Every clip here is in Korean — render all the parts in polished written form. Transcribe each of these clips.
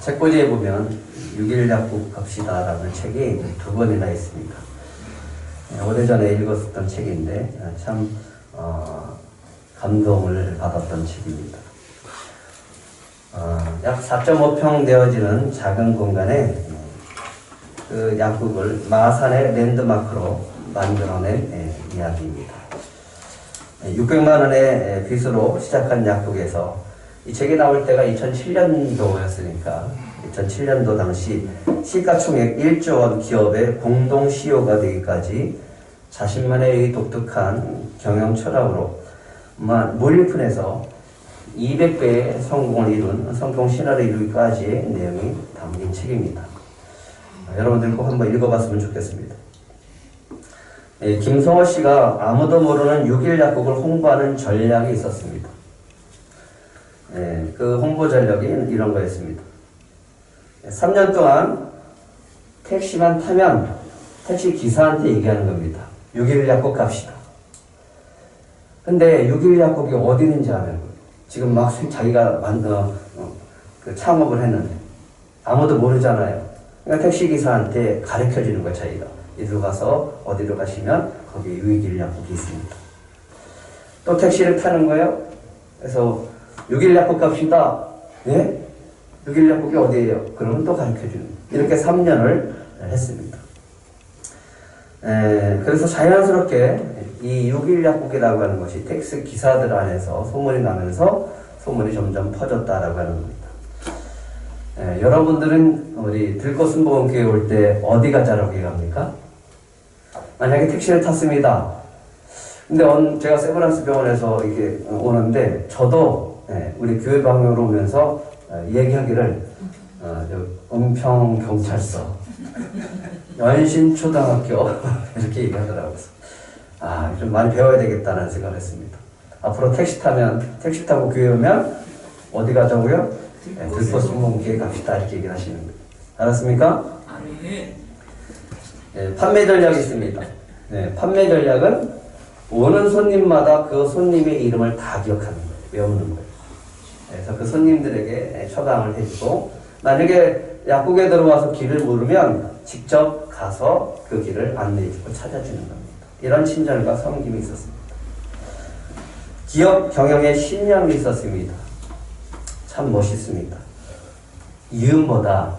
책꽂이에 보면 6일 약국 갑시다라는 책이 두 번이나 있습니다. 오래전에 읽었었던 책인데 참 감동을 받았던 책입니다. 약 4.5평 되어지는 작은 공간에 그 약국을 마산의 랜드마크로 만들어낸 이야기입니다. 600만 원의 빚으로 시작한 약국에서 이 책이 나올 때가 2007년도였으니까 2007년도 당시 시가총액 1조 원 기업의 공동 CEO가 되기까지 자신만의 독특한 경영 철학으로 몰리푼에서 200배의 성공을 이룬 성공 신화를 이루기까지의 내용이 담긴 책입니다. 여러분들 꼭 한번 읽어봤으면 좋겠습니다. 김성호 씨가 아무도 모르는 6일 약국을 홍보하는 전략이 있었습니다. 그 홍보 전략이 이런 거였습니다. 3년 동안 택시만 타면 택시 기사한테 얘기하는 겁니다. 6일 약국 갑시다. 근데 6일 약국이 어디 있는지 아는 거예요. 지금 막 자기가 창업을 했는데 아무도 모르잖아요. 그러니까 택시 기사한테 가르쳐 주는 거예요, 자기가. 이리로 가서 어디로 가시면 거기 6일 약국이 있습니다. 또 택시를 타는 거예요. 그래서 6일 약국 갑시다. 예? 6일 약국이 어디예요? 그러면 또 가르쳐 주는 거예요. 이렇게 3년을 했습니다. 그래서 자연스럽게 이 6일 약국이라고 하는 것이 택시 기사들 안에서 소문이 나면서 소문이 점점 퍼졌다라고 하는 겁니다. 여러분들은 우리 들꽃순복음교회 올 때 어디 가자라고 얘기합니까? 만약에 택시를 탔습니다. 근데 제가 세브란스 병원에서 이렇게 오는데 저도 우리 교회 방향으로 오면서 얘기하기를 은평경찰서 연신초등학교 이렇게 얘기하더라고요. 좀 많이 배워야 되겠다는 생각을 했습니다. 앞으로 택시 타고 교회 오면 어디 가자고요? 들꽃순복음교회 갑시다 이렇게 얘기를 하시는 거예요. 알았습니까? 판매 전략이 있습니다. 판매 전략은 오는 손님마다 그 손님의 이름을 다 기억하는 거예요. 외우는 거예요. 그래서 그 손님들에게 처방을 해주고 만약에 약국에 들어와서 길을 물으면 직접 가서 그 길을 안내해주고 찾아주는 겁니다. 이런 친절과 섬김이 있었습니다. 기업 경영에 신념이 있었습니다. 참 멋있습니다. 이윤보다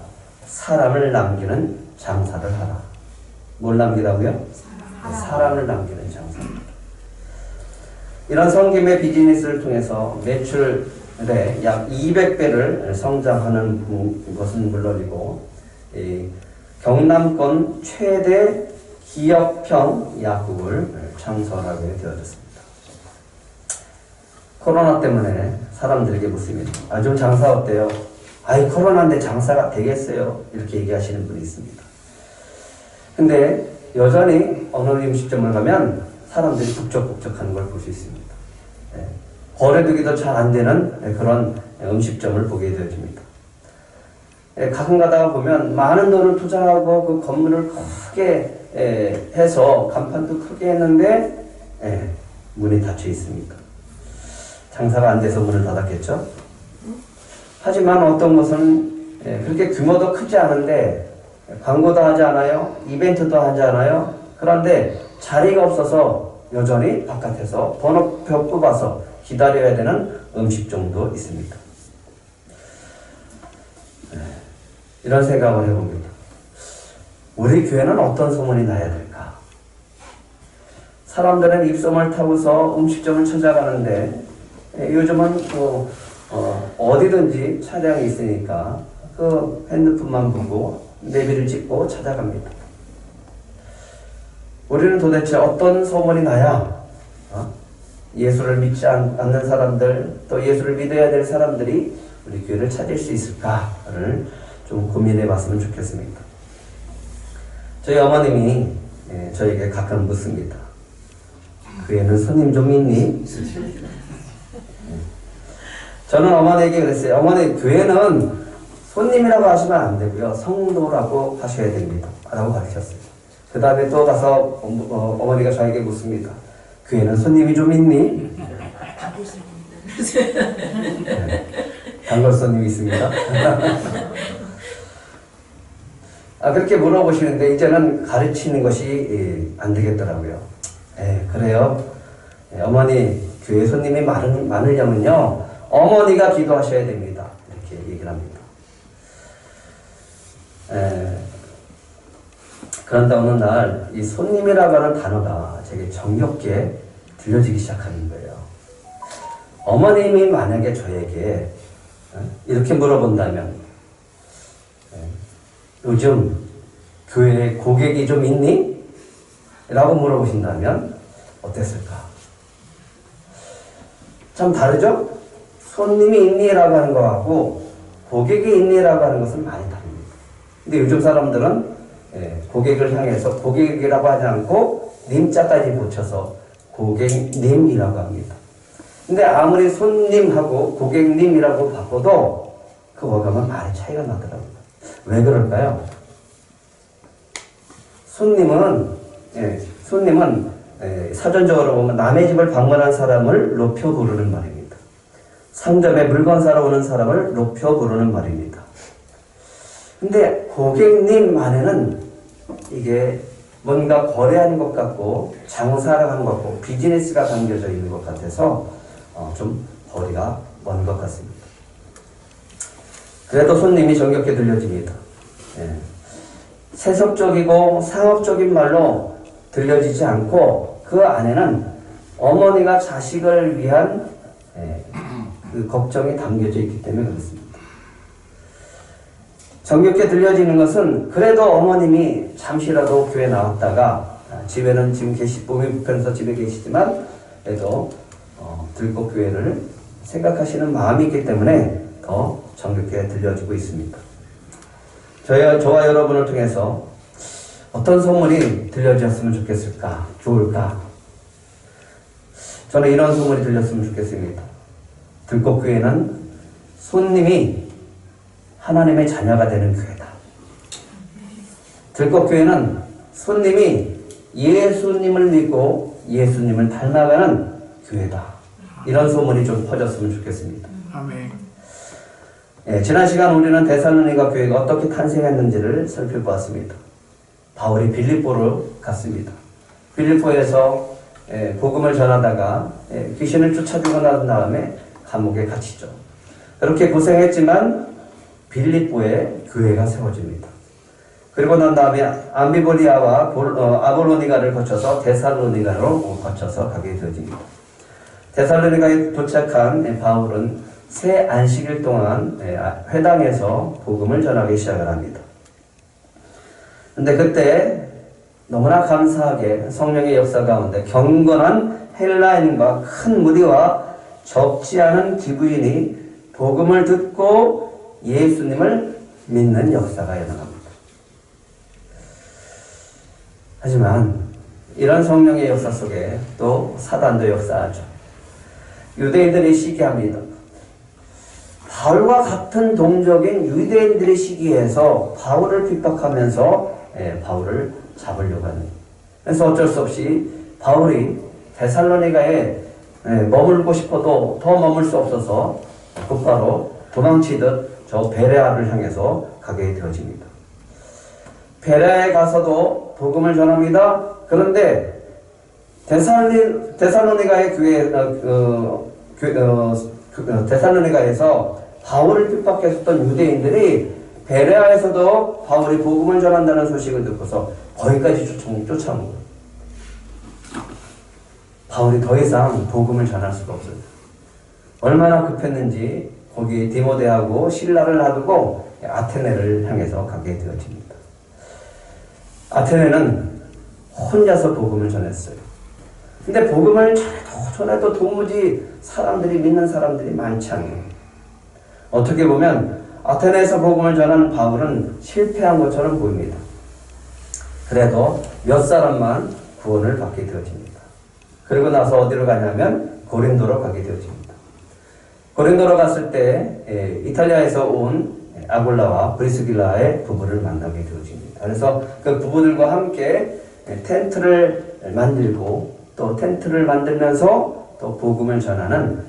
사람을 남기는 장사를 하라. 뭘 남기라고요? 사람을 남기는 장사입니다. 이런 섬김의 비즈니스를 통해서 매출의 약 200배를 성장하는 것은 물론이고 경남권 최대 기업형 약국을 창설하게 되어졌습니다. 코로나 때문에 사람들에게 묻습니다. 좀 장사 어때요? 코로나인데 장사가 되겠어요? 이렇게 얘기하시는 분이 있습니다. 근데 여전히 어느 음식점을 가면 사람들이 북적북적하는 걸 볼 수 있습니다. 거래되기도 잘 안 되는 그런 음식점을 보게 되어집니다. 가끔 가다가 보면 많은 돈을 투자하고 그 건물을 크게 해서 간판도 크게 했는데 문이 닫혀 있습니다. 장사가 안 돼서 문을 닫았겠죠? 하지만 어떤 것은 그렇게 규모도 크지 않은데 광고도 하지 않아요. 이벤트도 하지 않아요. 그런데 자리가 없어서 여전히 바깥에서 번호표 뽑아서 기다려야 되는 음식점도 있습니다. 이런 생각을 해봅니다. 우리 교회는 어떤 소문이 나야 될까? 사람들은 입소문을 타고서 음식점을 찾아가는데 요즘은 어디든지 차량이 있으니까 그 핸드폰만 보고 내비를 찍고 찾아갑니다. 우리는 도대체 어떤 소문이 나야 예수를 믿지 않는 사람들 또 예수를 믿어야 될 사람들이 우리 교회를 찾을 수 있을까를 좀 고민해 봤으면 좋겠습니다. 저희 어머님이 저에게 가끔 묻습니다. 교회는 손님 좀 있니? 저는 어머니에게 그랬어요. 어머니, 교회는 손님이라고 하시면 안 되고요. 성도라고 하셔야 됩니다. 라고 가르쳤어요. 그 다음에 또 가서 어머니가 저에게 묻습니다. 교회는 손님이 좀 있니? 단골 손님이 있습니다. 그렇게 물어보시는데 이제는 가르치는 것이 안 되겠더라고요. 그래요. 어머니, 교회 손님이 많으려면요, 어머니가 기도하셔야 됩니다. 이렇게 얘기를 합니다. 그런데 어느 날 이 손님이라고 하는 단어가 되게 정겹게 들려지기 시작하는 거예요. 어머님이 만약에 저에게 이렇게 물어본다면, 요즘 교회에 고객이 좀 있니? 라고 물어보신다면 어땠을까? 참 다르죠? 손님이 있니? 라고 하는 것하고 고객이 있니? 라고 하는 것은 많이 다릅니다. 근데 요즘 사람들은 고객을 향해서 고객이라고 하지 않고 님자까지 붙여서 고객님이라고 합니다. 근데 아무리 손님하고 고객님이라고 바꿔도 그 어감은 많이 차이가 나더라고요. 왜 그럴까요? 손님은 사전적으로 보면 남의 집을 방문한 사람을 높여 부르는 말입니다. 상점에 물건 사러 오는 사람을 높여 부르는 말입니다. 근데 고객님 안에는 이게 뭔가 거래하는 것 같고 장사를 하는 것 같고 비즈니스가 담겨져 있는 것 같아서 좀 거리가 먼 것 같습니다. 그래도 손님이 정겹게 들려집니다. 세속적이고 상업적인 말로 들려지지 않고 그 안에는 어머니가 자식을 위한 그 걱정이 담겨져 있기 때문에 그렇습니다. 정겹게 들려지는 것은 그래도 어머님이 잠시라도 교회 나왔다가 집에는 지금 몸이 불편해서 집에 계시지만 그래도 들꽃교회를 생각하시는 마음이 있기 때문에 더 정겹게 들려지고 있습니다. 저와 여러분을 통해서 어떤 소문이 들려졌으면 좋을까? 저는 이런 소문이 들렸으면 좋겠습니다. 들꽃교회는 손님이 하나님의 자녀가 되는 교회다. 들꽃교회는 손님이 예수님을 믿고 예수님을 닮아가는 교회다. 이런 소문이 좀 퍼졌으면 좋겠습니다. 아멘. 지난 시간 우리는 데살로니가 교회가 어떻게 탄생했는지를 살펴보았습니다. 바울이 빌립보로 갔습니다. 빌립보에서 복음을 전하다가 귀신을 쫓아주고 난 다음에 감옥에 갇히죠. 그렇게 고생했지만 빌립보에 교회가 세워집니다. 그리고 난 다음에 암비보리아와 아볼로니가를 거쳐서 데살로니가로 거쳐서 가게 되어집니다. 데살로니가에 도착한 바울은 새 안식일 동안 회당에서 복음을 전하기 시작을 합니다. 근데 그때 너무나 감사하게 성령의 역사 가운데 경건한 헬라인과 큰 무리와 적지 않은 기부인이 복음을 듣고 예수님을 믿는 역사가 일어납니다. 하지만 이런 성령의 역사 속에 또 사단도 역사하죠. 유대인들이 시기합니다. 바울과 같은 동족인 유대인들의 시기에서 바울을 핍박하면서 바울을 잡으려고 합니다. 그래서 어쩔 수 없이 바울이 데살로니가에 머물고 싶어도 더 머물 수 없어서 곧바로 도망치듯 저 베레아를 향해서 가게 되어집니다. 베레아에 가서도 복음을 전합니다. 그런데 데살로니가의 데살로니가에서 바울을 핍박했었던 유대인들이 베레아에서도 바울이 복음을 전한다는 소식을 듣고서 거기까지 쫓아온 거예요. 바울이 더 이상 복음을 전할 수가 없어요. 얼마나 급했는지 거기 디모데하고 실라를 놔두고 아테네를 향해서 가게 되어집니다. 아테네는 혼자서 복음을 전했어요. 근데 복음을 전해도 도무지 믿는 사람들이 많지 않아요. 어떻게 보면 아테네에서 복음을 전하는 바울은 실패한 것처럼 보입니다. 그래도 몇 사람만 구원을 받게 되어집니다. 그리고 나서 어디로 가냐면 고린도로 가게 되어집니다. 고린도로 갔을 때 이탈리아에서 온 아굴라와 브리스길라의 부부를 만나게 되어집니다. 그래서 그 부부들과 함께 텐트를 만들고 또 텐트를 만들면서 또 복음을 전하는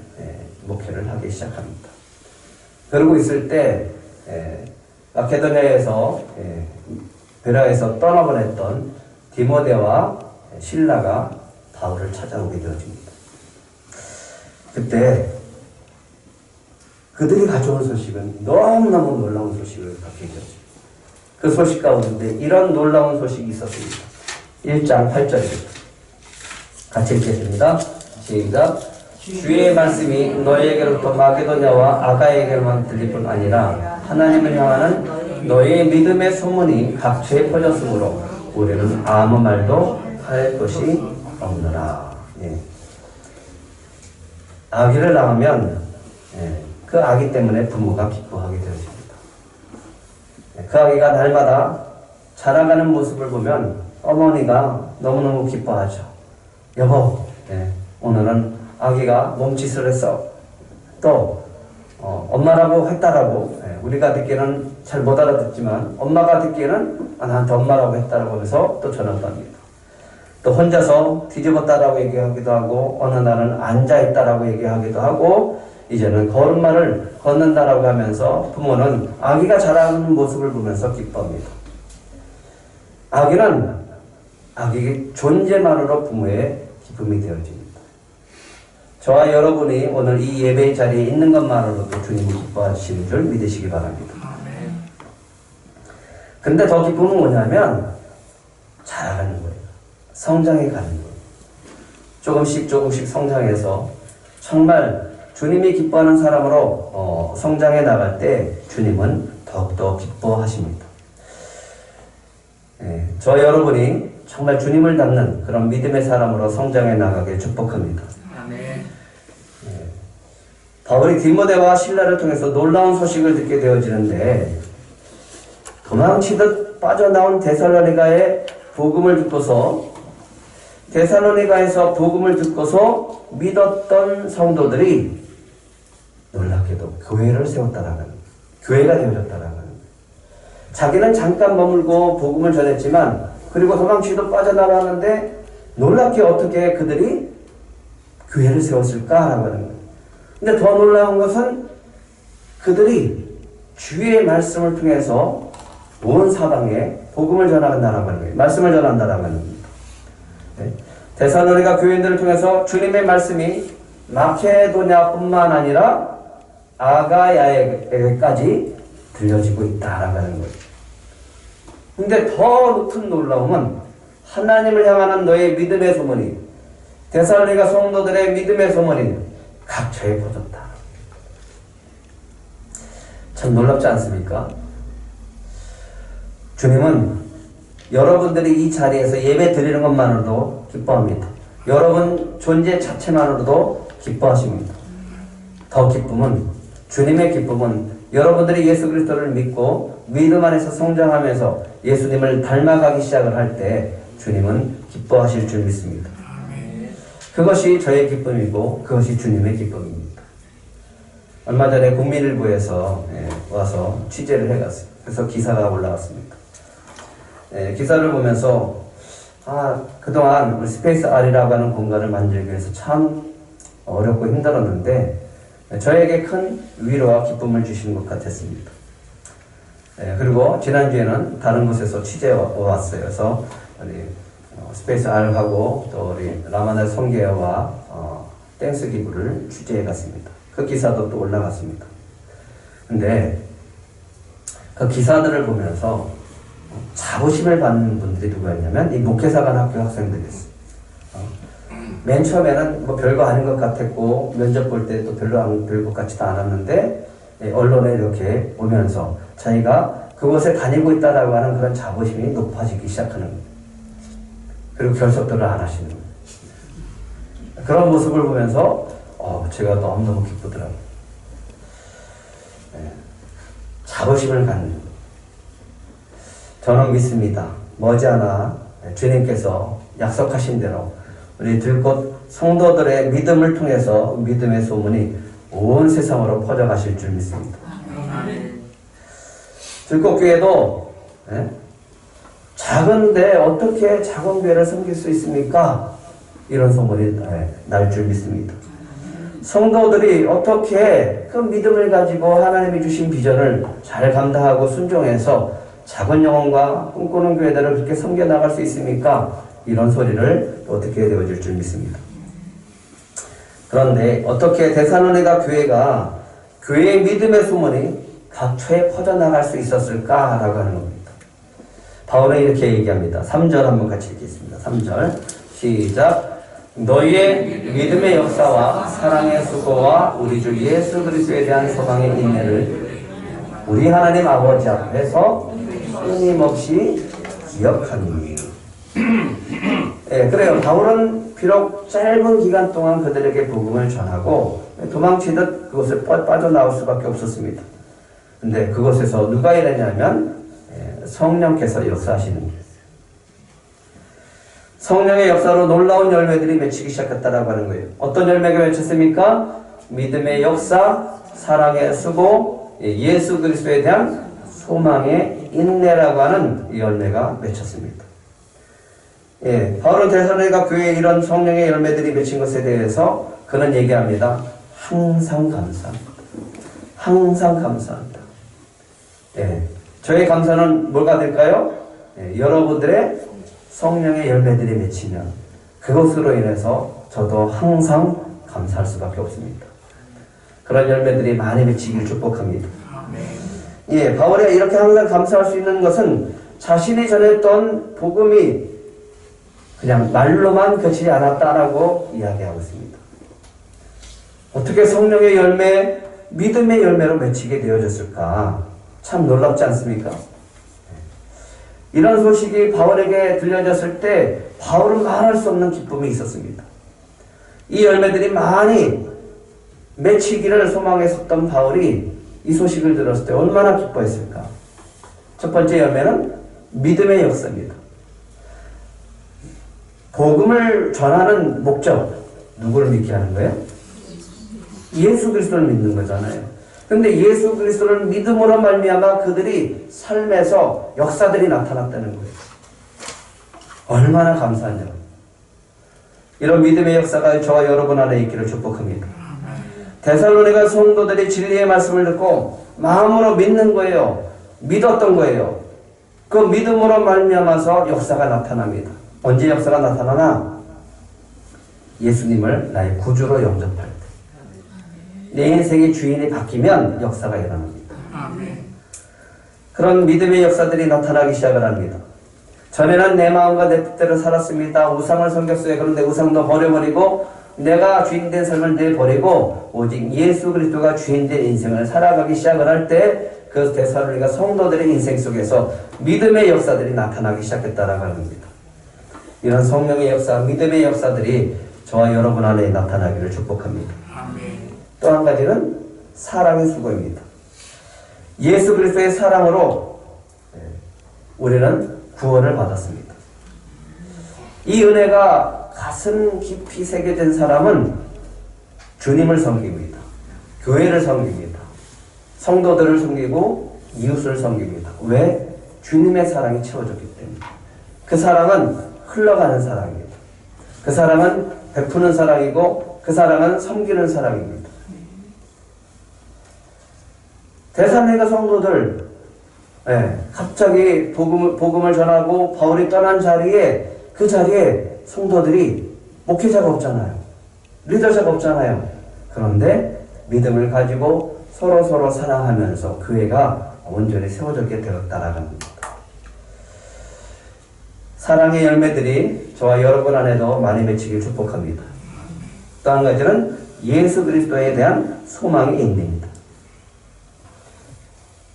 목회를 하기 시작합니다. 그러고 있을 때 마케도니아에서 베라에서 떠나보냈던 디모데와 실라가 바울을 찾아오게 되어집니다. 그때 그들이 가져온 소식은 너무너무 놀라운 소식을 갖게 되었습니다. 그 소식 가운데 이런 놀라운 소식이 있었습니다. 1장 8절입니다. 같이 읽겠습니다. 시작. 주의 말씀이 너희에게로부터 마게도냐와 아가에게로만 들릴 뿐 아니라 하나님을 향하는 너희의 믿음의 소문이 각처에 퍼졌으므로 우리는 아무 말도 할 것이 없느라. 예. 아기를 낳으면 그 아기 때문에 부모가 기뻐하게 되어집니다. 그 아기가 날마다 자라가는 모습을 보면 어머니가 너무너무 기뻐하죠. 여보, 오늘은 아기가 몸짓을 했어. 또 엄마라고 했다라고, 우리가 듣기에는 잘 못 알아듣지만 엄마가 듣기에는 나한테 엄마라고 했다라고 하면서 또 전화도 합니다. 또 혼자서 뒤집었다라고 얘기하기도 하고, 어느 날은 앉아있다라고 얘기하기도 하고, 이제는 걸음마를 걷는다라고 하면서 부모는 아기가 자라는 모습을 보면서 기뻐합니다. 아기의 존재만으로 부모의 기쁨이 되어집니다. 저와 여러분이 오늘 이 예배의 자리에 있는 것만으로도 주님이 기뻐하시는 줄 믿으시기 바랍니다. 근데 더 기쁨은 뭐냐면 자라가는 거예요. 성장해 가는 거예요. 조금씩 성장해서 정말 주님이 기뻐하는 사람으로 성장해 나갈 때 주님은 더욱더 기뻐하십니다. 저 여러분이 정말 주님을 닮는 그런 믿음의 사람으로 성장해 나가길 축복합니다. 바울이 디모데와 실라를 통해서 놀라운 소식을 듣게 되어지는데 도망치듯 빠져나온 데살로니가의 복음을 듣고서 데살로니가에서 복음을 듣고서 믿었던 성도들이 놀랍게도 교회를 세웠다라는, 교회가 되어졌다라는, 자기는 잠깐 머물고 복음을 전했지만 그리고 도망치듯 빠져나가는데 놀랍게 어떻게 그들이 교회를 세웠을까라고 하는 거예요. 근데 더 놀라운 것은 그들이 주의 말씀을 통해서 온 사방에 복음을 전한다라고 하는 거예요. 말씀을 전한다라고 하는 겁니다. 데살로니가 교인들을 통해서 주님의 말씀이 마케도냐뿐만 아니라 아가야에까지 들려지고 있다라고 하는 거예요. 근데 더 큰 놀라움은 하나님을 향하는 너의 믿음의 소문이, 데살로니가 성도들의 믿음의 소문이 각처에 퍼졌다. 참 놀랍지 않습니까? 주님은 여러분들이 이 자리에서 예배 드리는 것만으로도 기뻐합니다. 여러분 존재 자체만으로도 기뻐하십니다. 더 기쁨은, 주님의 기쁨은 여러분들이 예수 그리스도를 믿고 믿음 안에서 성장하면서 예수님을 닮아가기 시작을 할 때 주님은 기뻐하실 줄 믿습니다. 그것이 저의 기쁨이고 그것이 주님의 기쁨입니다. 얼마 전에 국민일보에서 와서 취재를 해갔어요. 그래서 기사가 올라왔습니다. 기사를 보면서 그동안 우리 스페이스 R이라고 하는 공간을 만들기 위해서 참 어렵고 힘들었는데 저에게 큰 위로와 기쁨을 주시는 것 같았습니다. 그리고 지난주에는 다른 곳에서 취재해 왔어요. 그래서 우리 스페이스 R하고 또 우리 라마넬 성계와 땡스 기부를 취재해 갔습니다. 그 기사도 또 올라갔습니다. 근데 그 기사들을 보면서 자부심을 받는 분들이 누구였냐면 이 목회사관 학교 학생들이었어요. 맨 처음에는 뭐 별거 아닌 것 같았고 면접 볼 때 또 별것 같지도 않았는데 언론에 이렇게 오면서 자기가 그곳에 다니고 있다라고 하는 그런 자부심이 높아지기 시작하는 거예요. 그리고 결석들을 안 하시는 거예요. 그런 모습을 보면서 제가 너무너무 기쁘더라고요. 자부심을 갖는 거예요. 저는 믿습니다. 머지않아 주님께서 약속하신 대로 우리 들꽃 성도들의 믿음을 통해서 믿음의 소문이 온 세상으로 퍼져가실 줄 믿습니다. 들꽃교회도 작은데 어떻게 작은 교회를 섬길 수 있습니까? 이런 소문이 날 줄 믿습니다. 성도들이 어떻게 그 믿음을 가지고 하나님이 주신 비전을 잘 감당하고 순종해서 작은 영혼과 꿈꾸는 교회들을 그렇게 섬겨나갈 수 있습니까? 이런 소리를 어떻게 되어질 줄 믿습니다. 그런데 어떻게 데살로니가 교회가 교회의 믿음의 소문이 각처에 퍼져나갈 수 있었을까라고 하는 겁니다. 바울은 이렇게 얘기합니다. 3절 한번 같이 읽겠습니다. 3절 시작. 너희의 믿음의 역사와 사랑의 수고와 우리 주 예수 그리스도에 대한 소망의 인내를 우리 하나님 아버지 앞에서 끊임없이 기억하니. 예, 그래요. 바울은 비록 짧은 기간 동안 그들에게 복음을 전하고 도망치듯 그곳을 빠져나올 수밖에 없었습니다. 근데 그곳에서 누가 일했냐면 성령께서 역사하시는 거예요. 성령의 역사로 놀라운 열매들이 맺히기 시작했다라고 하는 거예요. 어떤 열매가 맺혔습니까? 믿음의 역사, 사랑의 수고, 예수 그리스도에 대한 소망의 인내라고 하는 이 열매가 맺혔습니다. 예, 바울은 데살로니가 교회에 이런 성령의 열매들이 맺힌 것에 대해서 그는 얘기합니다. 항상 감사합니다. 항상 감사합니다. 예, 저의 감사는 뭐가 될까요? 예, 여러분들의 성령의 열매들이 맺히면 그것으로 인해서 저도 항상 감사할 수밖에 없습니다. 그런 열매들이 많이 맺히길 축복합니다. 예, 바울이 이렇게 항상 감사할 수 있는 것은 자신이 전했던 복음이 그냥 말로만 그치지 않았다라고 이야기하고 있습니다. 어떻게 성령의 열매, 믿음의 열매로 맺히게 되어졌을까? 참 놀랍지 않습니까? 이런 소식이 바울에게 들려졌을 때 바울은 말할 수 없는 기쁨이 있었습니다. 이 열매들이 많이 맺히기를 소망했었던 바울이 이 소식을 들었을 때 얼마나 기뻐했을까? 첫 번째 열매는 믿음의 역사입니다. 복음을 전하는 목적, 누구를 믿게 하는 거예요? 예수 그리스도를 믿는 거잖아요. 근데 예수 그리스도를 믿음으로 말미암아 그들이 삶에서 역사들이 나타났다는 거예요. 얼마나 감사하냐. 이런 믿음의 역사가 저와 여러분 안에 있기를 축복합니다. 데살로니가 성도들이 진리의 말씀을 듣고 마음으로 믿는 거예요. 믿었던 거예요. 그 믿음으로 말미암아서 역사가 나타납니다. 언제 역사가 나타나나? 예수님을 나의 구주로 영접할 때. 내 인생의 주인이 바뀌면 역사가 일어납니다. 그런 믿음의 역사들이 나타나기 시작을 합니다. 전에는 내 마음과 내 뜻대로 살았습니다. 우상을 섬겼어요. 그런데 우상도 버려버리고 내가 주인된 삶을 내버리고 오직 예수 그리스도가 주인된 인생을 살아가기 시작을 할 때 그 데살로니가 성도들의 인생 속에서 믿음의 역사들이 나타나기 시작했다라고 합니다. 이런 성령의 역사, 믿음의 역사들이 저와 여러분 안에 나타나기를 축복합니다. 또 한 가지는 사랑의 수고입니다. 예수 그리스도의 사랑으로 우리는 구원을 받았습니다. 이 은혜가 가슴 깊이 새겨진 사람은 주님을 섬깁니다. 교회를 섬깁니다. 성도들을 섬기고 이웃을 섬깁니다. 왜? 주님의 사랑이 채워졌기 때문에. 그 사랑은 흘러가는 사랑입니다. 그 사랑은 베푸는 사랑이고 그 사랑은 섬기는 사랑입니다. 데살로니가 성도들 갑자기 복음을 전하고 바울이 떠난 자리에 그 자리에 성도들이 목회자가 없잖아요. 리더자가 없잖아요. 그런데 믿음을 가지고 서로 사랑하면서 교회가 온전히 세워졌게 되었다라는 겁니다. 사랑의 열매들이 저와 여러분 안에도 많이 맺히길 축복합니다. 또 한 가지는 예수 그리스도에 대한 소망의 인내입니다.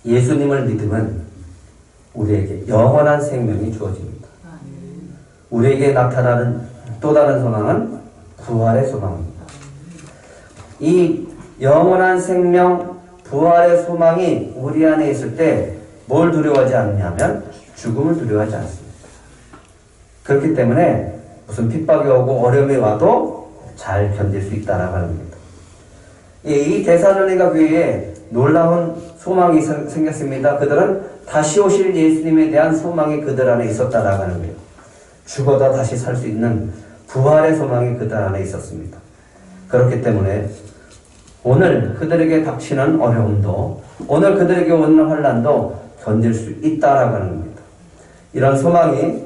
예수님을 믿으면 우리에게 영원한 생명이 주어집니다. 우리에게 나타나는 또 다른 소망은 부활의 소망입니다. 이 영원한 생명, 부활의 소망이 우리 안에 있을 때 뭘 두려워하지 않냐면 죽음을 두려워하지 않습니다. 그렇기 때문에 무슨 핍박이 오고 어려움이 와도 잘 견딜 수 있다라고 합니다. 이 데살로니가 교회에 놀라운 소망이 생겼습니다. 그들은 다시 오실 예수님에 대한 소망이 그들 안에 있었다라고 하는 거예요. 죽어도 다시 살 수 있는 부활의 소망이 그들 안에 있었습니다. 그렇기 때문에 오늘 그들에게 닥치는 어려움도, 오늘 그들에게 오는 환난도 견딜 수 있다라고 하는 겁니다. 이런 소망이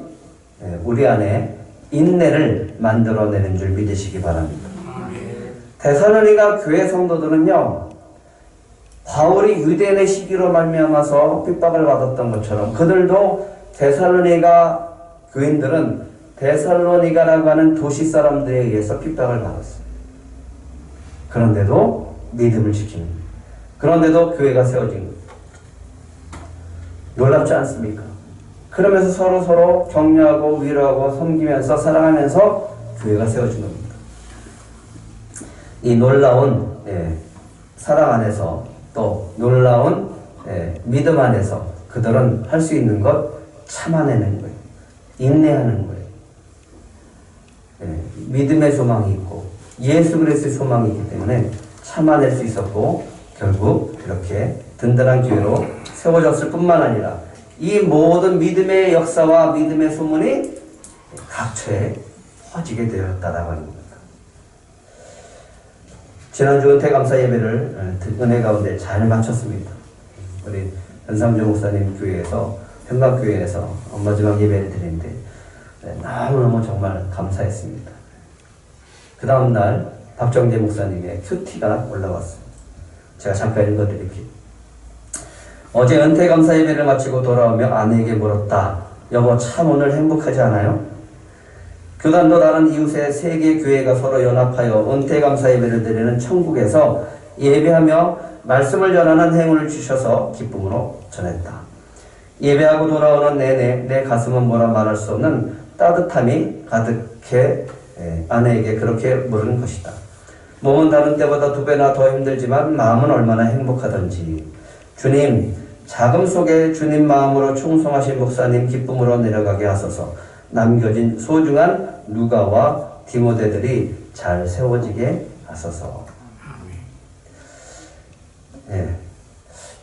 우리 안에 인내를 만들어내는 줄 믿으시기 바랍니다. 데살로니가 교회 성도들은요, 바울이 유대인의 시기로 말미암아서 핍박을 받았던 것처럼 그들도 데살로니가 교인들은 데살로니가라고 하는 도시 사람들에 의해서 핍박을 받았어요. 그런데도 믿음을 지키는 거예요. 그런데도 교회가 세워진 거예요. 놀랍지 않습니까? 그러면서 서로 격려하고 위로하고 섬기면서 사랑하면서 교회가 세워진 겁니다. 이 놀라운 사랑 안에서 또 놀라운 믿음 안에서 그들은 할 수 있는 것 참아내는 거예요. 인내하는 거예요. 믿음의 소망이 있고 예수 그리스도의 소망이 있기 때문에 참아낼 수 있었고 결국 이렇게 든든한 교회로 세워졌을 뿐만 아니라 이 모든 믿음의 역사와 믿음의 소문이 각처에 퍼지게 되었다라고 하는 겁니다. 지난주 은퇴감사 예배를 은혜 가운데 잘 마쳤습니다. 우리 현삼조 목사님 교회에서 현각교회에서 마지막 예배를 드리는데 너무너무 정말 감사했습니다. 그 다음날 박정재 목사님의 큐티가 올라왔어요. 제가 잠깐 읽어드릴게요. 어제 은퇴감사 예배를 마치고 돌아오며 아내에게 물었다. 여보, 참 오늘 행복하지 않아요? 교단도 다른 이웃의 세 개 교회가 서로 연합하여 은퇴감사 예배를 드리는 천국에서 예배하며 말씀을 전하는 행운을 주셔서 기쁨으로 전했다. 예배하고 돌아오는 내내 내 가슴은 뭐라 말할 수 없는 따뜻함이 가득해 아내에게 그렇게 물은 것이다. 몸은 다른 때보다 2배나 더 힘들지만 마음은 얼마나 행복하던지. 주님, 자금 속에 주님 마음으로 충성하신 목사님 기쁨으로 내려가게 하소서. 남겨진 소중한 누가와 디모데들이 잘 세워지게 하소서.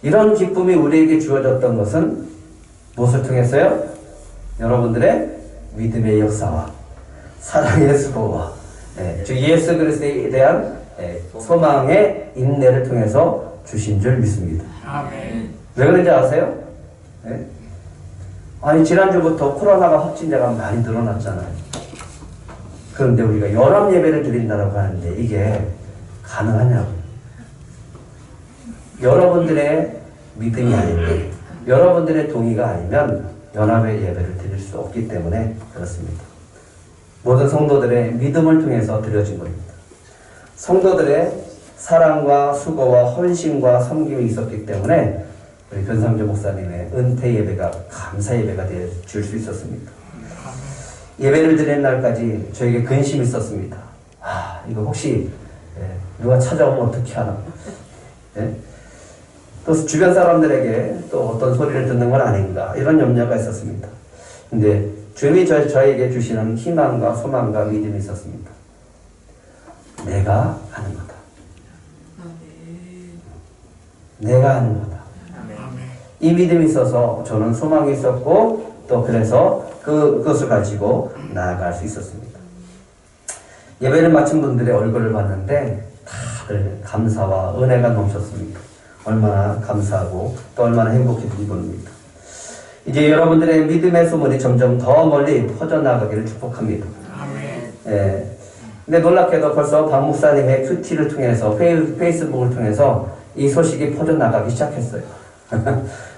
이런 기쁨이 우리에게 주어졌던 것은 무엇을 통했어요? 여러분들의 믿음의 역사와 사랑의 수고와 주 예수 그리스도에 대한 소망의 인내를 통해서 주신 줄 믿습니다. 아멘. 왜 그런지 아세요? 아니 지난주부터 코로나가 확진자가 많이 늘어났잖아요. 그런데 우리가 연합 예배를 드린다고 하는데 이게 가능하냐고. 여러분들의 믿음이 아니면 여러분들의 동의가 아니면 연합의 예배를 드릴 수 없기 때문에 그렇습니다. 모든 성도들의 믿음을 통해서 드려진 겁니다. 성도들의 사랑과 수고와 헌신과 섬김이 있었기 때문에 우리 변상조 목사님의 은퇴 예배가 감사 예배가 될 수 있었습니다. 예배를 드리는 날까지 저에게 근심이 있었습니다. 이거 혹시 누가 찾아오면 어떻게 하나? 또 주변 사람들에게 또 어떤 소리를 듣는 건 아닌가 이런 염려가 있었습니다. 근데 주님이 저에게 주시는 희망과 소망과 믿음이 있었습니다. 내가 하는 거다. 내가 하는 거다. 이 믿음이 있어서 저는 소망이 있었고 또 그래서 그것을 가지고 나아갈 수 있었습니다. 예배를 마친 분들의 얼굴을 봤는데 다들 감사와 은혜가 넘쳤습니다. 얼마나 감사하고 또 얼마나 행복했는지 모릅니다. 이제 여러분들의 믿음의 소문이 점점 더 멀리 퍼져나가기를 축복합니다. 아멘. 근데 놀랍게도 벌써 박 목사님의 큐티를 통해서 페이스북을 통해서 이 소식이 퍼져나가기 시작했어요.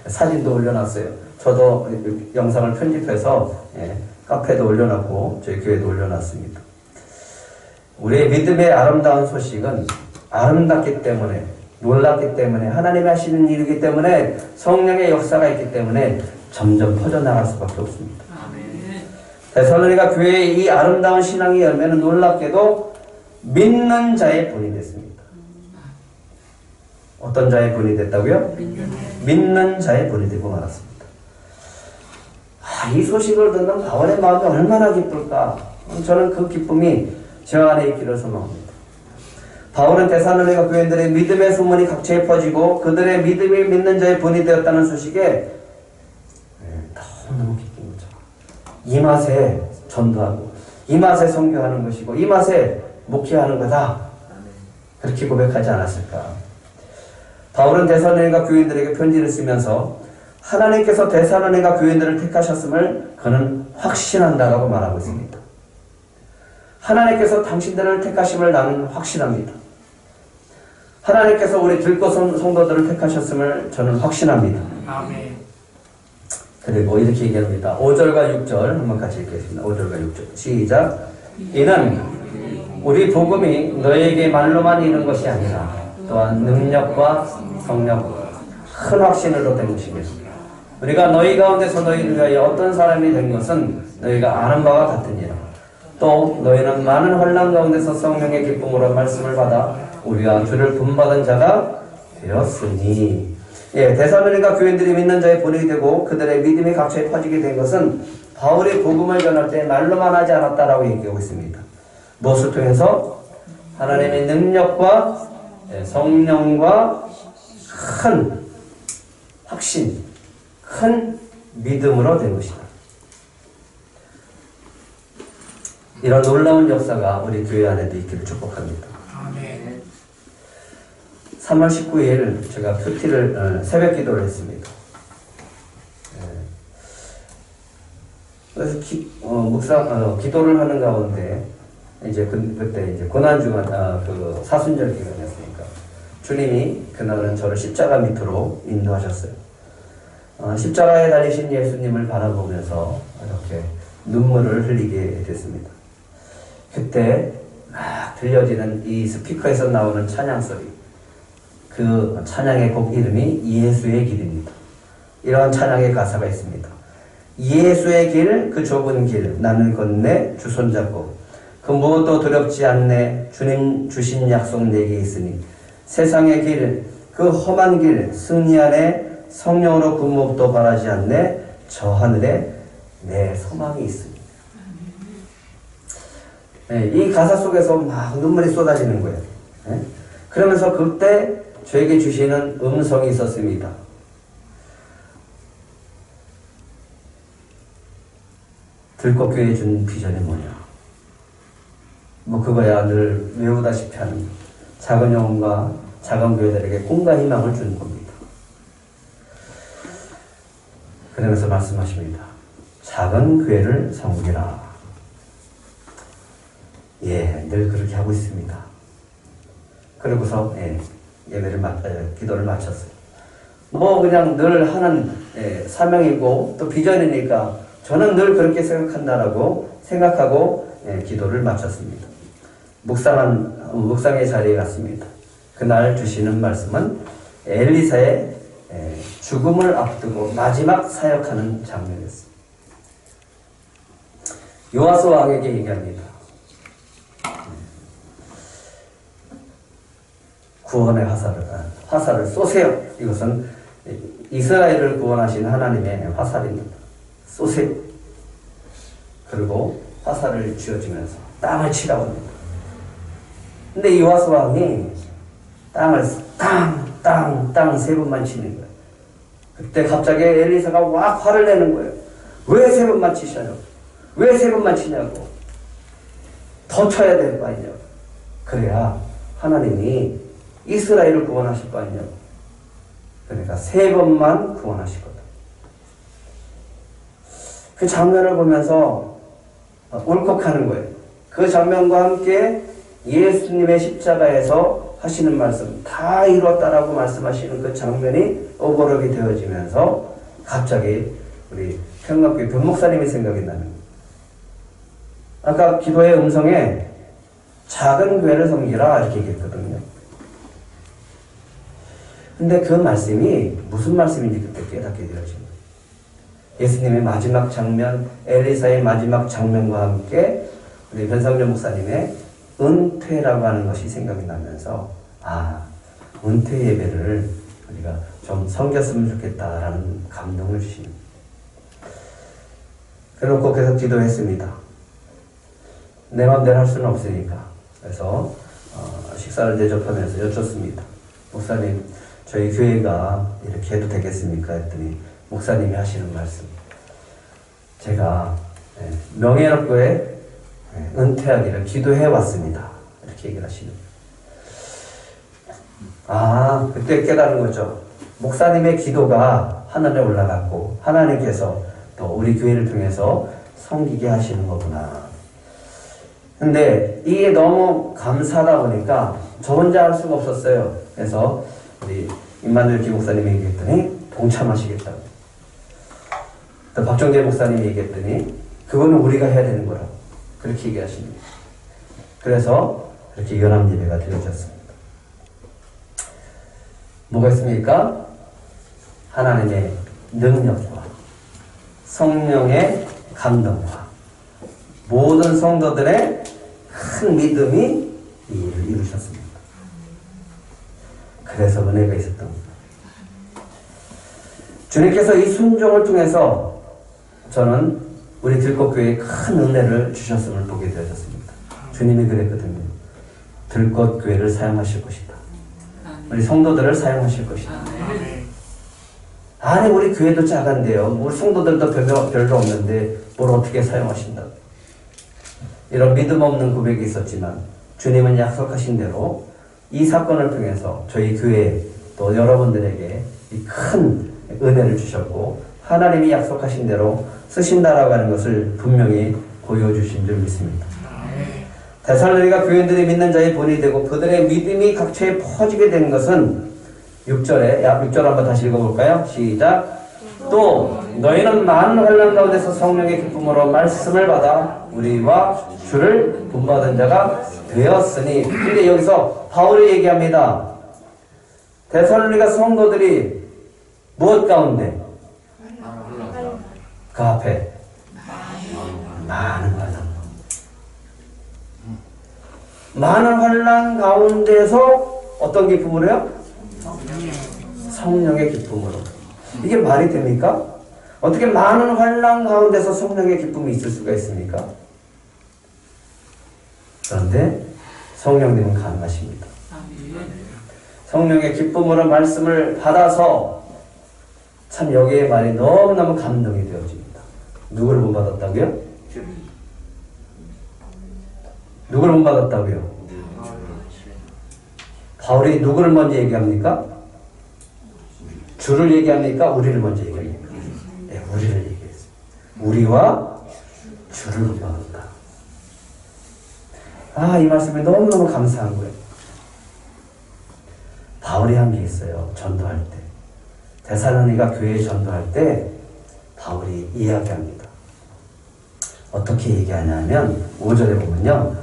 사진도 올려놨어요. 저도 영상을 편집해서 카페도 올려놨고 저희 교회도 올려놨습니다. 우리의 믿음의 아름다운 소식은 아름답기 때문에 놀랍기 때문에 하나님이 하시는 일이기 때문에 성령의 역사가 있기 때문에 점점 퍼져나갈 수밖에 없습니다. 데살로니가 교회의 이 아름다운 신앙의 열매는 놀랍게도 믿는 자의 본이 됐습니다. 어떤 자의 본이 됐다고요? 믿는 자의 본이 되고 말았습니다. 이 소식을 듣는 바울의 마음이 얼마나 기쁠까? 저는 그 기쁨이 저 안에 있기를 소망합니다. 바울은 데살로니가 교인들의 믿음의 소문이 각처에 퍼지고 그들의 믿음이 믿는 자의 본이 되었다는 소식에 너무너무 기쁜 거죠. 이 맛에 전도하고 이 맛에 선교하는 것이고 이 맛에 목회하는 거다. 그렇게 고백하지 않았을까. 바울은 데살로니가 교인들에게 편지를 쓰면서 하나님께서 데살로니가 교인들을 택하셨음을 그는 확신한다라고 말하고 있습니다. 하나님께서 당신들을 택하심을 나는 확신합니다. 하나님께서 우리 들꽃 성도들을 택하셨음을 저는 확신합니다. 아멘. 그리고 이렇게 얘기합니다. 5절과 6절 한번 같이 읽겠습니다. 5절과 6절 시작. 이는 우리 복음이 너에게 말로만 이른 것이 아니라 또한 능력과 성령 큰 확신으로 된 것이겠습니다. 우리가 너희 가운데서 너희를 위하여 어떤 사람이 된 것은 너희가 아는 바와 같으니라. 또 너희는 많은 혼란 가운데서 성령의 기쁨으로 말씀을 받아 우리가 주를 본받은 자가 되었으니. 예, 데살로니가 교인들이 믿는 자의 본이 되고 그들의 믿음이 각처에 퍼지게 된 것은 바울이 복음을 전할 때 말로만 하지 않았다라고 얘기하고 있습니다. 무엇을 통해서? 하나님의 능력과 성령과 큰 확신, 큰 믿음으로 된 것이다. 이런 놀라운 역사가 우리 교회 안에도 있기를 축복합니다. 아멘. 3월 19일 제가 큐티를 새벽 기도를 했습니다. 그래서 기도를 하는 가운데 이제 그때 이제 고난주간 그 사순절 기간이었으니까 주님이 그날은 저를 십자가 밑으로 인도하셨어요. 십자가에 달리신 예수님을 바라보면서 이렇게 눈물을 흘리게 됐습니다. 그때 막 들려지는 이 스피커에서 나오는 찬양 소리, 그 찬양의 곡 이름이 예수의 길입니다. 이런 찬양의 가사가 있습니다. 예수의 길, 그 좁은 길, 나는 건네 주 손잡고 그 무엇도 두렵지 않네 주님 주신 약속 내게 있으니 세상의 길, 그 험한 길 승리하네 성령으로 그 무엇도 바라지 않네 저 하늘에 내 소망이 있으니. 네, 이 가사 속에서 막 눈물이 쏟아지는 거예요. 네? 그러면서 그때 저에게 주시는 음성이 있었습니다. 들꽃교회 준 비전이 뭐냐? 뭐 그거야 늘 외우다시피 하는 작은 영혼과 작은 교회들에게 꿈과 희망을 주는 겁니다. 그러면서 말씀하십니다. 작은 교회를 섬기라. 예, 늘 그렇게 하고 있습니다. 그러고서 기도를 마쳤어요. 뭐 그냥 늘 하는 사명이고 또 비전이니까 저는 늘 그렇게 생각한다라고 생각하고 기도를 마쳤습니다. 묵상의 자리에 갔습니다. 그날 주시는 말씀은 엘리사의 죽음을 앞두고 마지막 사역하는 장면이었습니다. 요아스 왕에게 얘기합니다. 구원의 화살을 쏘세요. 이것은 이스라엘을 구원하신 하나님의 화살입니다. 쏘세요. 그리고 화살을 쥐어주면서 땅을 치라고 합니다. 근데 이 요아스 왕이 땅을 땅 세 번만 치는 거예요. 그때 갑자기 엘리사가 막 화를 내는 거예요. 왜 세 번만 치셔요? 왜 세 번만 치냐고. 더 쳐야 될 거 아니냐고. 그래야 하나님이 이스라엘을 구원하실 거 아니냐고. 그러니까 세 번만 구원하실 거다. 그 장면을 보면서 울컥하는 거예요. 그 장면과 함께 예수님의 십자가에서 하시는 말씀, 다 이뤘다라고 말씀하시는 그 장면이 오버랩이 되어지면서 갑자기 우리 평강교회 변목사님이 생각이 나는 거예요. 아까 기도의 음성에 작은 교회를 섬기라 이렇게 얘기했거든요. 근데 그 말씀이 무슨 말씀인지 그때 깨닫게 되어집니다. 예수님의 마지막 장면, 엘리사의 마지막 장면과 함께 우리 변상렬 목사님의 은퇴라고 하는 것이 생각이 나면서 은퇴 예배를 우리가 좀 섬겼으면 좋겠다라는 감동을 주시는. 그래놓고 계속 기도했습니다. 내 마음대로 할 수는 없으니까. 그래서 식사를 대접하면서 여쭙습니다. 목사님, 저희 교회가 이렇게 해도 되겠습니까? 했더니 목사님이 하시는 말씀. 제가 명예롭게 은퇴하기를 기도해 왔습니다. 이렇게 얘기를 하시는. 그때 깨달은 거죠. 목사님의 기도가 하늘에 올라갔고 하나님께서 또 우리 교회를 통해서 섬기게 하시는 거구나. 근데 이게 너무 감사하다 보니까 저 혼자 할 수가 없었어요. 그래서 우리 임마누엘 기목사님이 얘기했더니 동참하시겠다고. 또 박정재 목사님이 얘기했더니 그거는 우리가 해야 되는 거라고 그렇게 얘기하십니다. 그래서 그렇게 연합 예배가 드려졌습니다. 뭐가 있습니까? 하나님의 능력과 성령의 감동과 모든 성도들의 큰 믿음이 이 일을 이루셨습니다. 그래서 은혜가 있었던 겁니다. 주님께서 이 순종을 통해서 저는 우리 들꽃교회에 큰 은혜를 주셨음을 보게 되었습니다. 주님이 그랬거든요. 들꽃교회를 사용하실 것이다. 우리 성도들을 사용하실 것이다. 아니 우리 교회도 작은데요. 우리 성도들도 별로 없는데 뭘 어떻게 사용하신다. 이런 믿음 없는 고백이 있었지만 주님은 약속하신 대로 이 사건을 통해서 저희 교회 또 여러분들에게 이 큰 은혜를 주셨고 하나님이 약속하신 대로 쓰신다라고 하는 것을 분명히 보여주신 줄 믿습니다. 데살로니가 교인들이 믿는 자의 본이 되고 그들의 믿음이 각처에 퍼지게 된 것은 6절 한번 다시 읽어볼까요? 시작. 또 너희는 많은 환난 가운데서 성령의 기쁨으로 말씀을 받아 우리와 주를 본받은 자가 되었으니. 근데 여기서 바울이 얘기합니다. 데살로니가 성도들이 무엇 가운데? 그 앞에 많은 환난. 많은 환난 가운데서 어떤 기쁨으로 해요? 성령의 기쁨으로. 이게 말이 됩니까? 어떻게 많은 환난 가운데서 성령의 기쁨이 있을 수가 있습니까? 그런데 성령님은 가능하십니다. 성령의 기쁨으로 말씀을 받아서 참 여기에 말이 너무너무 감동이 되어집니다. 누구를 본받았다고요? 누구를 본받았다고요? 바울이 누구를 먼저 얘기합니까? 주를 얘기합니까? 우리를 먼저 얘기합니까? 네, 우리를 얘기했어요. 우리와 주를 본받았다. 아, 이 말씀이 너무너무 감사한 거예요. 바울이 한 게 있어요. 전도할 때. 데살로니가 교회에 전도할 때 바울이 이야기합니다. 어떻게 얘기하냐면 5절에 보면요.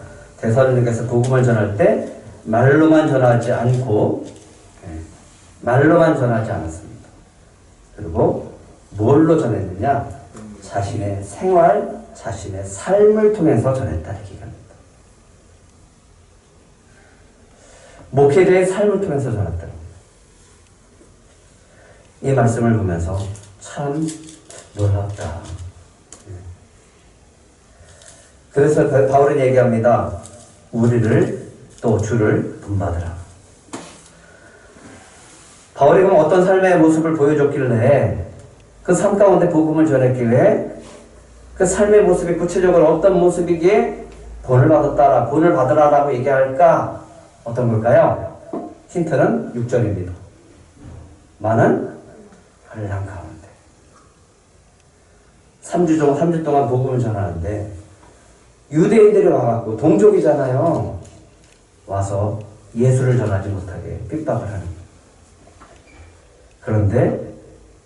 데살로니가에서 복음을 전할 때 말로만 전하지 않고 말로만 전하지 않았습니다. 그리고 뭘로 전했느냐? 자신의 생활, 자신의 삶을 통해서 전했다 이렇게 얘기합니다. 목회자의 삶을 통해서 전했다. 이 말씀을 보면서 참 놀랍다. 그래서 바울은 얘기합니다. 우리를 또 주를 본받으라. 바울이 그럼 어떤 삶의 모습을 보여줬길래 그 삶 가운데 복음을 전했길래 그 삶의 모습이 구체적으로 어떤 모습이기에 본을 받으라라고 얘기할까? 어떤 걸까요? 힌트는 6절입니다. 많은 환난 가운데 3주 동안 복음을 전하는데 유대인들이 와갖고 동족이잖아요. 와서 예수를 전하지 못하게 핍박을 하는 거예요. 그런데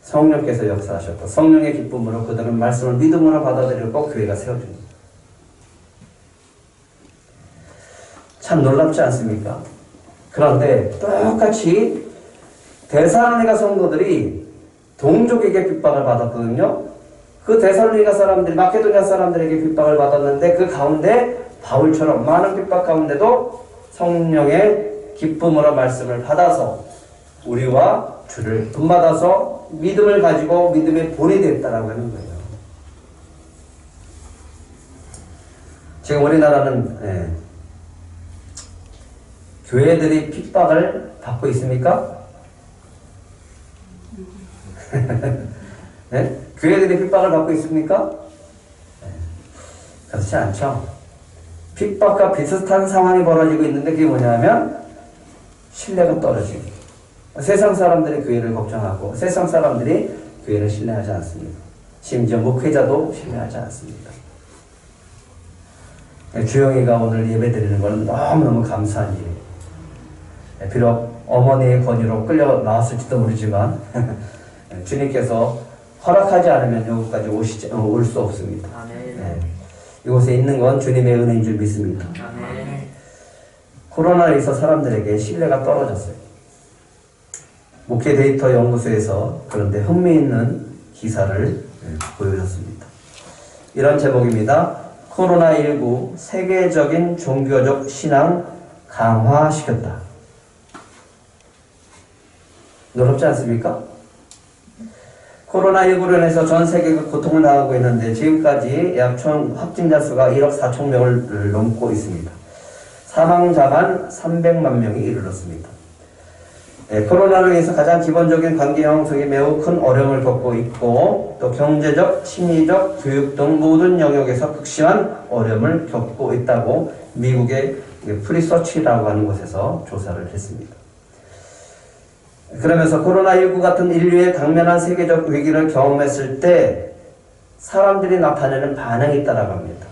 성령께서 역사하셨고 성령의 기쁨으로 그들은 말씀을 믿음으로 받아들이고 교회가 세워집니다. 참 놀랍지 않습니까? 그런데 똑같이 데살로니가 성도들이 동족에게 핍박을 받았거든요. 그 데살로니가 사람들이 마케도니아 사람들에게 핍박을 받았는데 그 가운데 바울처럼 많은 핍박 가운데도 성령의 기쁨으로 말씀을 받아서 우리와 주를 본받아서 믿음을 가지고 믿음의 본이 됐다라고 하는 거예요. 지금 우리나라는 교회들이 핍박을 받고 있습니까? 네? 교회들이 핍박을 받고 있습니까? 그렇지 않죠. 핍박과 비슷한 상황이 벌어지고 있는데 그게 뭐냐면 신뢰가 떨어지고 세상 사람들이 교회를 걱정하고 세상 사람들이 교회는 신뢰하지 않습니다. 심지어 목회자도 신뢰하지 않습니다. 주영이가 오늘 예배 드리는 건 너무너무 감사한 일이에요. 비록 어머니의 권유로 끌려 나왔을지도 모르지만 주님께서 허락하지 않으면 여기까지 올 수 없습니다. 네. 이곳에 있는 건 주님의 은혜인 줄 믿습니다. 코로나로 인해서 사람들에게 신뢰가 떨어졌어요. 목회 데이터 연구소에서 그런데 흥미있는 기사를 보여줬습니다. 이런 제목입니다. 코로나19 세계적인 종교적 신앙 강화시켰다. 놀랍지 않습니까? 코로나19로 인해서 전 세계가 고통을 당하고 있는데 지금까지 약 총 확진자 수가 1억 4천 명을 넘고 있습니다. 사망자만 300만 명이 이르렀습니다. 코로나로 인해서 가장 기본적인 관계 형성에 매우 큰 어려움을 겪고 있고 또 경제적, 심리적, 교육 등 모든 영역에서 극심한 어려움을 겪고 있다고 미국의 프리서치라고 하는 곳에서 조사를 했습니다. 그러면서 코로나19 같은 인류의 당면한 세계적 위기를 경험했을 때 사람들이 나타내는 반응이 있다고 합니다.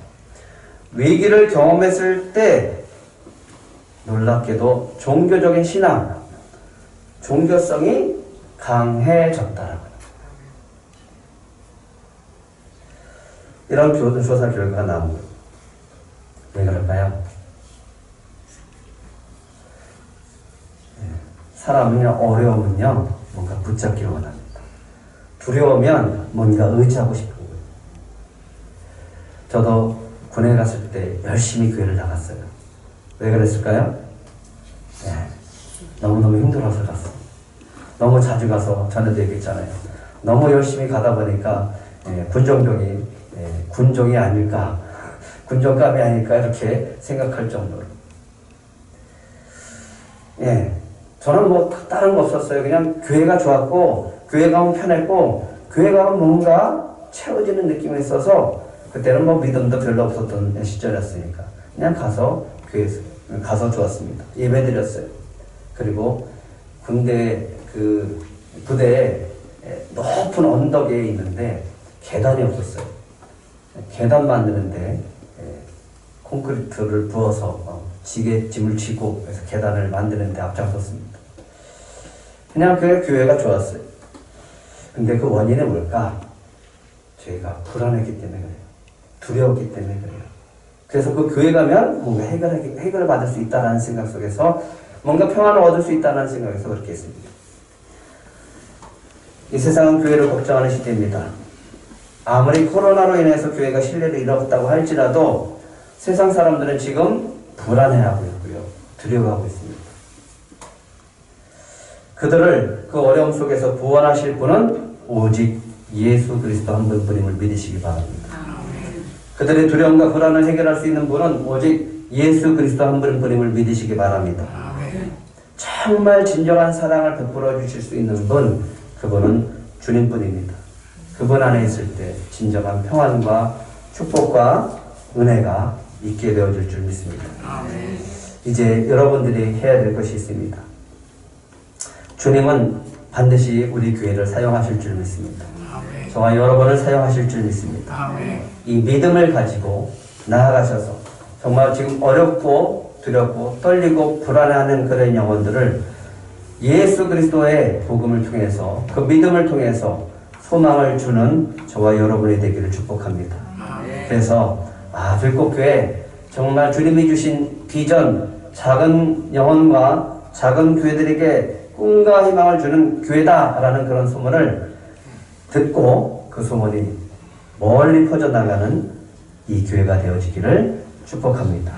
위기를 경험했을 때 놀랍게도 종교적인 신앙, 종교성이 강해졌다라고 합니다. 이런 조사 결과가 나온 거예요. 왜 그럴까요? 사람은요, 어려우면요, 뭔가 붙잡기를 원합니다. 두려우면 뭔가 의지하고 싶은 거예요. 저도 군에 갔을 때 열심히 교회를 나갔어요. 왜 그랬을까요? 네, 너무너무 힘들어서 갔어요. 너무 자주 가서 전에도 얘기했잖아요. 너무 열심히 가다 보니까 군종병이 군종이 아닐까, 군종감이 아닐까 이렇게 생각할 정도로. 저는 뭐 다른 거 없었어요. 그냥 교회가 좋았고 교회 가면 편했고 교회 가면 뭔가 채워지는 느낌이 있어서 그때는 뭐 믿음도 별로 없었던 시절이었으니까 그냥 가서 교회에서 가서 좋았습니다. 예배 드렸어요. 그리고 군대 그 부대에 높은 언덕에 있는데 계단이 없었어요. 계단 만드는데 콘크리트를 부어서 짐을 지고 그래서 계단을 만드는데 앞장섰습니다. 그냥 그 교회가 좋았어요. 근데 그 원인은 뭘까? 저희가 불안했기 때문에 그래요. 두려웠기 때문에 그래요. 그래서 그 교회 가면 뭔가 해결을 받을 수 있다는 생각 속에서 뭔가 평안을 얻을 수 있다는 생각에서 그렇게 했습니다. 이 세상은 교회를 걱정하는 시대입니다. 아무리 코로나로 인해서 교회가 신뢰를 잃었다고 할지라도 세상 사람들은 지금 불안해하고 있고요. 두려워하고 있습니다. 그들을 그 어려움 속에서 구원하실 분은 오직 예수 그리스도 한 분뿐임을 믿으시기 바랍니다. 그들의 두려움과 불안을 해결할 수 있는 분은 오직 예수 그리스도 한 분뿐임을 믿으시기 바랍니다. 정말 진정한 사랑을 베풀어 주실 수 있는 분, 그분은 주님뿐입니다. 그분 안에 있을 때 진정한 평안과 축복과 은혜가 있게 되어질 줄 믿습니다. 이제 여러분들이 해야 될 것이 있습니다. 주님은 반드시 우리 교회를 사용하실 줄 믿습니다. 저와 여러분을 사용하실 줄 믿습니다. 이 믿음을 가지고 나아가셔서 정말 지금 어렵고 두렵고 떨리고 불안해하는 그런 영혼들을 예수 그리스도의 복음을 통해서 그 믿음을 통해서 소망을 주는 저와 여러분이 되기를 축복합니다. 그래서 들꽃교회 정말 주님이 주신 비전, 작은 영혼과 작은 교회들에게 꿈과 희망을 주는 교회다라는 그런 소문을 듣고 그 소문이 멀리 퍼져나가는 이 교회가 되어지기를 축복합니다.